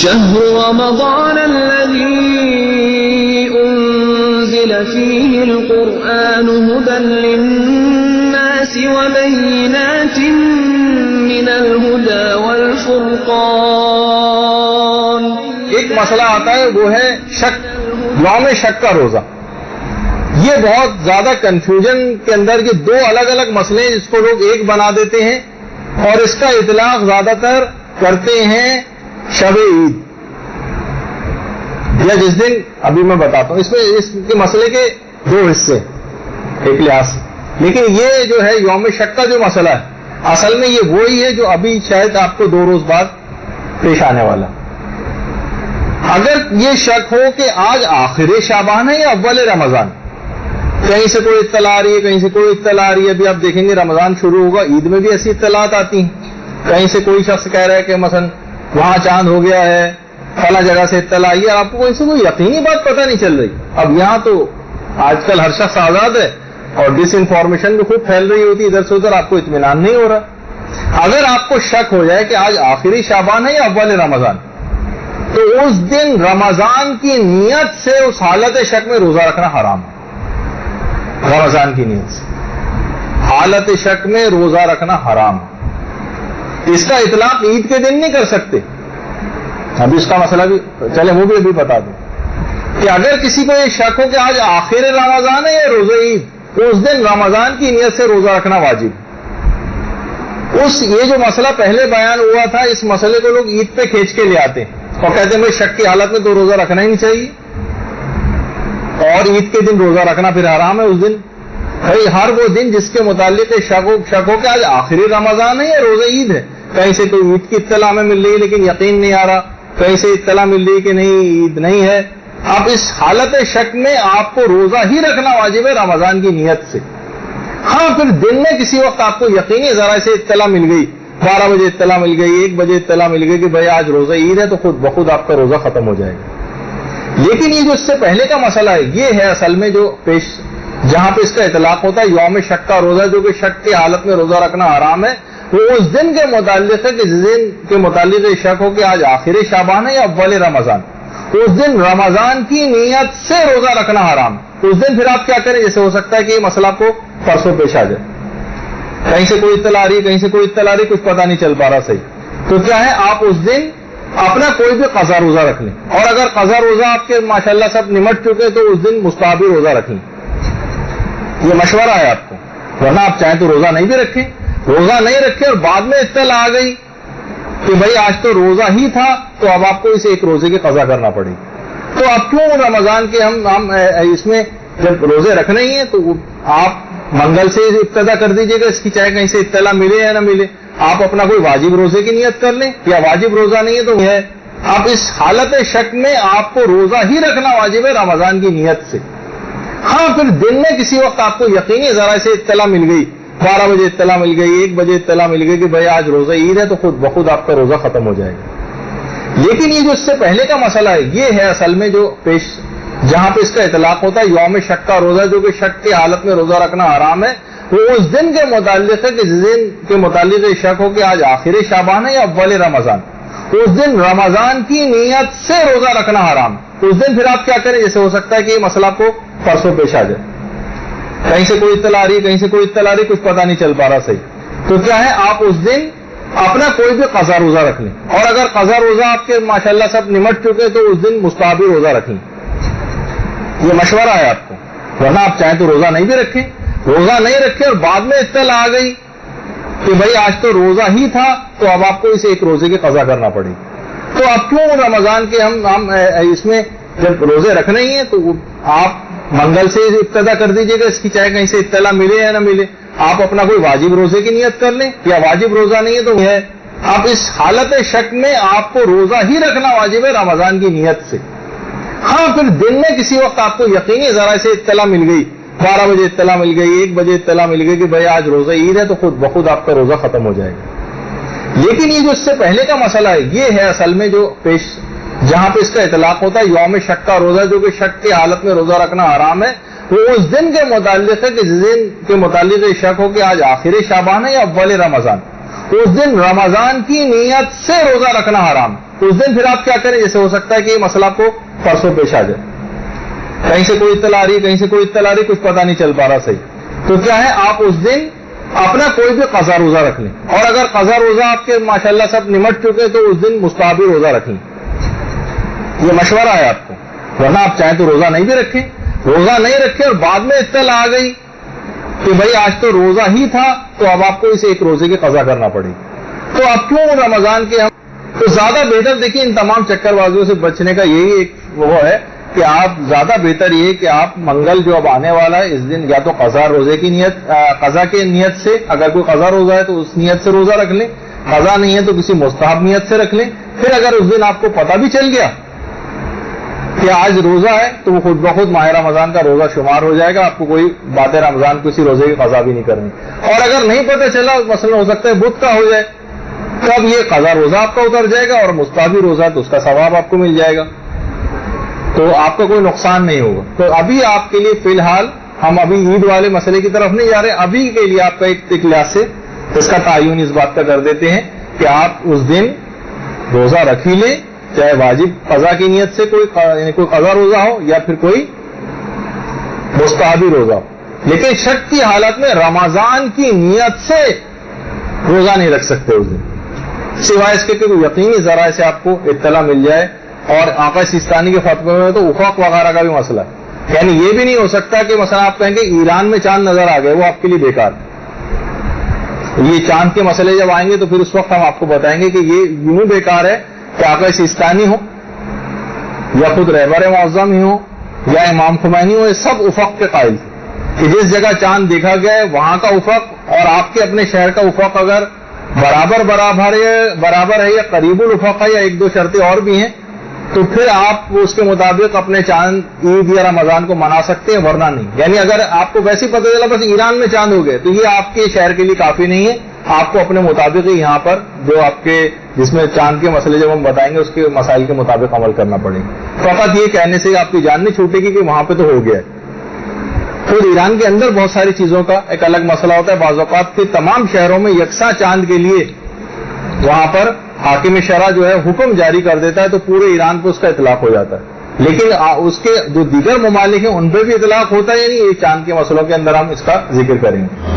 شهر رمضان الذي أنزل فيه القرآن هدى للناس وبينات من الهدى والفرقان. ایک مسئلہ آتا ہے وہ ہے شک، یوم شک کا روزہ. یہ بہت زیادہ کنفیوژن کے اندر یہ دو الگ الگ مسئلے ہیں جس کو لوگ ایک بنا دیتے ہیں اور اس کا اطلاق زیادہ تر کرتے ہیں شب عید یا جس دن ابھی میں بتاتا ہوں. اس میں اس کے مسئلے کے دو حصے ایک لحاظ سے، لیکن یہ جو ہے یوم شک کا جو مسئلہ ہے اصل میں یہ وہی ہے جو ابھی شاید آپ کو 2 روز بعد پیش آنے والا. اگر یہ شک ہو کہ آج آخر شعبان ہے یا اول رمضان، کہیں سے کوئی اطلاع آ رہی ہے کہیں سے کوئی اطلاع آ رہی ہے. ابھی آپ دیکھیں گے رمضان شروع ہوگا، عید میں بھی ایسی اطلاعات آتی ہیں. کہیں سے کوئی شخص کہہ رہا ہے کہ مثلا وہاں چاند ہو گیا ہے، فلاں جگہ سے اطلاع آئی ہے، آپ کو کہیں سے کوئی یقینی بات پتہ نہیں چل رہی. اب یہاں تو آج کل ہر شخص آزاد ہے اور ڈس انفارمیشن بھی خوب پھیل رہی ہوتی ہے ادھر سے ادھر، آپ کو اطمینان نہیں ہو رہا. اگر آپ کو شک ہو جائے کہ آج آخری شعبان ہے یا اول رمضان، تو اس دن رمضان کی نیت سے اس حالت شک میں روزہ رکھنا حرام ہے. رمضان کی نیت سے حالت شک میں روزہ رکھنا حرام ہے. اس کا اطلاق عید کے دن نہیں کر سکتے. ابھی اس کا مسئلہ بھی چلے وہ بھی ابھی بتا دوں کہ اگر کسی کو یہ شک ہو کہ آج آخر رمضان ہے یا روزہ عید، تو اس دن رمضان کی نیت سے روزہ رکھنا واجب. یہ جو مسئلہ پہلے بیان ہوا تھا، اس مسئلے کو لوگ عید پہ کھینچ کے لے آتے ہیں اور کہتے ہیں بھائی شک کی حالت میں تو روزہ رکھنا ہی نہیں چاہیے اور عید کے دن روزہ رکھنا پھر حرام ہے. اس دن بھائی ہر وہ دن جس کے متعلق شک ہو کہ آج آخری رمضان ہے یا روزہ عید ہے. کہیں سے کوئی عید کی اطلاع ہمیں مل رہی ہے لیکن یقین نہیں آ رہا، کہیں سے اطلاع مل رہی ہے کہ نہیں عید نہیں ہے. اب اس حالت شک میں آپ کو روزہ ہی رکھنا واجب ہے رمضان کی نیت سے. ہاں پھر دن میں کسی وقت آپ کو یقینی ذرا سے اطلاع مل گئی، 12 بجے اطلاع مل گئی، 1 بجے اطلاع مل گئی کہ بھائی آج روزہ عید ہے، تو خود بخود آپ کا روزہ ختم ہو جائے گا. لیکن یہ جو اس سے پہلے کا مسئلہ ہے یہ ہے اصل میں جو جہاں پہ اس کا اطلاق ہوتا ہے یوم شک کا روزہ، جو کہ شک کی حالت میں روزہ رکھنا حرام ہے. وہ اس دن کے متعلق ہے کہ جس دن کے متعلق شک ہو کہ آج آخر شعبان ہے یا اول رمضان، اس دن رمضان کی نیت سے روزہ رکھنا حرام. اس دن پھر آپ کیا کریں؟ جیسے ہو سکتا ہے کہ یہ مسئلہ آپ کو پرسوں پیش آ جائے، کہیں سے کوئی اطلاع آ رہی ہے کہیں سے کوئی اطلاع آ رہی ہے، کچھ پتہ نہیں چل پا رہا صحیح. تو کیا ہے، آپ اس دن اپنا کوئی بھی قضا روزہ رکھ لیں، اور اگر قضا روزہ آپ کے ماشاءاللہ سب نمٹ چکے تو اس دن مستحبی روزہ رکھ لیں. یہ مشورہ ہے آپ کو. ورنہ آپ چاہیں تو روزہ نہیں بھی رکھیں، روزہ نہیں رکھیں اور بعد میں اطلاع آ گئی کہ بھائی آج تو روزہ ہی تھا، تو اب آپ کو اسے ایک روزے کی قضا کرنا پڑے. تو اب کیوں رمضان کے ہم اس میں جب روزے رکھنے ہی ہیں تو آپ منگل سے ابتدا کر دیجیے گا اس کی، چاہے کہیں سے اطلاع ملے یا نہ ملے. آپ اپنا کوئی واجب روزے کی نیت کر لیں، یا واجب روزہ نہیں ہے تو ہے. اب اس حالت شک میں آپ کو روزہ ہی رکھنا واجب ہے رمضان کی نیت سے. ہاں پھر دن میں کسی وقت آپ کو یقینی ذرا سے اطلاع مل گئی، 12 بجے اطلاع مل گئی، 1 بجے اطلاع مل گئی کہ بھائی آج روزہ عید ہے، تو خود بخود آپ کا روزہ ختم ہو جائے گا. لیکن یہ جو اس سے پہلے کا مسئلہ ہے یہ ہے اصل میں جو جہاں پہ اس کا اطلاق ہوتا ہے یوم شک کا روزہ، جو کہ شک کی حالت میں روزہ رکھنا حرام ہے. وہ اس دن کے متعلق ہے کہ جس دن کے متعلق شک ہو کہ آج آخر شعبان ہے یا اول رمضان، اس دن رمضان کی نیت سے روزہ رکھنا حرام. اس دن پھر آپ کیا کریں؟ جیسے ہو سکتا ہے کہ یہ مسئلہ آپ کو پرسوں پیش آ جائے، کہیں سے کوئی اطلاع آ رہی ہے کہیں سے کوئی اطلاع آ رہی ہے، کچھ پتہ نہیں چل پا رہا صحیح. تو کیا ہے، آپ اس دن اپنا کوئی بھی قضا روزہ رکھ لیں، اور اگر قضا روزہ آپ کے ماشاءاللہ سب نمٹ چکے تو اس دن مستحبی روزہ رکھ لیں. یہ مشورہ ہے آپ کو. ورنہ آپ چاہیں تو روزہ نہیں بھی رکھیں، روزہ نہیں رکھیں اور بعد میں اطلاع آ گئی کہ بھائی آج تو روزہ ہی تھا، تو اب آپ کو اسے ایک روزے کی قضا کرنا پڑے. تو اب کیوں رمضان کے ہم اس میں جب روزے رکھنے ہی ہیں تو آپ منگل سے ابتدا کر دیجیے گا اس کی، چاہے کہیں سے اطلاع ملے یا نہ ملے. آپ اپنا کوئی واجب روزے کی نیت کر لیں، یا واجب روزہ نہیں ہے تو ہے. اب اس حالت شک میں آپ کو روزہ ہی رکھنا واجب ہے رمضان کی نیت سے. ہاں پھر دن میں کسی وقت آپ کو یقینی ذرا سے اطلاع مل گئی، 12 بجے اطلاع مل گئی، 1 بجے اطلاع مل گئی کہ بھائی آج روزہ عید ہے، تو خود بخود آپ کا روزہ ختم ہو جائے گا. لیکن یہ جو اس سے پہلے کا مسئلہ ہے یہ ہے اصل میں جو جہاں پہ اس کا اطلاق ہوتا ہے یوم شک کا روزہ، جو کہ شک کی حالت میں روزہ رکھنا حرام ہے. وہ اس دن کے متعلق ہے کہ جس دن کے متعلق شک ہو کہ آج آخر شعبان ہے یا اول رمضان، اس دن رمضان کی نیت سے روزہ رکھنا حرام. اس دن پھر آپ کیا کریں؟ جیسے ہو سکتا ہے کہ یہ مسئلہ آپ کو پرسوں پیش آ جائے، کہیں سے کوئی اطلاع آ رہی ہے، کہیں سے کوئی اطلاع آ رہی ہے، کچھ پتہ نہیں چل پا رہا صحیح، تو کیا ہے آپ اس دن اپنا کوئی بھی قضا روزہ رکھ لیں، اور اگر قضا روزہ آپ کے ماشاءاللہ سب نمٹ چکے تو اس دن مستحبی روزہ رکھ لیں. یہ مشورہ ہے آپ کو، ورنہ آپ چاہیں تو روزہ نہیں بھی رکھیں، روزہ نہیں رکھیں اور بعد میں اطلاع آ گئی کہ بھائی آج تو روزہ ہی تھا تو اب آپ کو اسے ایک روزے کی قضا کرنا پڑے گی. تو اب کیوں رمضان کے ہم تو زیادہ بہتر دیکھیں ان تمام چکر بازیوں سے بچنے کا یہی ایک وہ ہے کہ آپ زیادہ بہتر یہ کہ آپ منگل جو اب آنے والا ہے اس دن یا تو قضا روزے کی نیت، قضا کی نیت سے، اگر کوئی قضا روزہ ہے تو اس نیت سے روزہ رکھ لیں، قضا نہیں ہے تو کسی مستحب نیت سے رکھ لیں. پھر اگر اس دن آپ کو پتہ بھی چل گیا کہ آج روزہ ہے تو وہ خود بخود ماہ رمضان کا روزہ شمار ہو جائے گا، آپ کو کوئی بات رمضان کسی روزے کی قضا بھی نہیں کرنی. اور اگر نہیں پتہ چلا، مثلا ہو سکتا ہے بدھ کا ہو جائے، تو اب یہ قضا روزہ آپ کا اتر جائے گا اور مستحبی روزہ تو اس کا ثواب آپ کو مل جائے گا، تو آپ کا کوئی نقصان نہیں ہوگا. تو ابھی آپ کے لیے فی الحال ہم ابھی عید والے مسئلے کی طرف نہیں جا رہے، ابھی کے لیے آپ کا ایک لحاظ سے اس کا تعین اس بات کا کر دیتے ہیں کہ آپ اس دن روزہ رکھ ہی لیں، چاہے واجب قضا کی نیت سے کوئی قضا روزہ ہو یا پھر کوئی مستحبی روزہ ہو، لیکن شک کی حالت میں رمضان کی نیت سے روزہ نہیں رکھ سکتے اس دن، سوائے اس کے کہ کوئی یقینی ذرائع سے آپ کو اطلاع مل جائے. اور آقا سیستانی کے فتوے میں تو افق وغیرہ کا بھی مسئلہ ہے، یعنی یہ بھی نہیں ہو سکتا کہ مثلا آپ کہیں گے ایران میں چاند نظر آ گئے، وہ آپ کے لیے بیکار. یہ چاند کے مسئلے جب آئیں گے تو پھر اس وقت ہم آپ کو بتائیں گے کہ یہ یوں بیکار ہے کہ آقا سیستانی ہو یا خود رہبر معظم ہی ہو یا امام خمینی ہو، یہ سب افق کے قائل کہ جس جگہ چاند دیکھا گیا ہے وہاں کا افق اور آپ کے اپنے شہر کا افق اگر برابر ہے یا قریب الافق ہے یا ایک دو شرطیں اور بھی ہیں تو پھر آپ اس کے مطابق اپنے چاند عید یا رمضان کو منا سکتے ہیں، ورنہ نہیں. یعنی اگر آپ کو ویسے ہی پتہ چلا بس ایران میں چاند ہو گئے تو یہ آپ کے شہر کے لیے کافی نہیں ہے، آپ کو اپنے مطابق ہی یہاں پر جو آپ کے جس میں چاند کے مسئلے جب ہم بتائیں گے اس کے مسائل کے مطابق عمل کرنا پڑے گا. فقط یہ کہنے سے آپ کی جان نہیں چھوٹے گی کہ وہاں پہ تو ہو گیا ہے. خود ایران کے اندر بہت ساری چیزوں کا ایک الگ مسئلہ ہوتا ہے، بعض اوقات کے تمام شہروں میں یکساں چاند کے لیے وہاں پر حاکم شرع جو ہے حکم جاری کر دیتا ہے تو پورے ایران پہ اس کا اطلاق ہو جاتا ہے، لیکن اس کے جو دیگر ممالک ہیں ان پہ بھی اطلاق ہوتا ہے. یعنی یہ چاند کے مسئلوں کے اندر ہم اس کا ذکر کریں گے.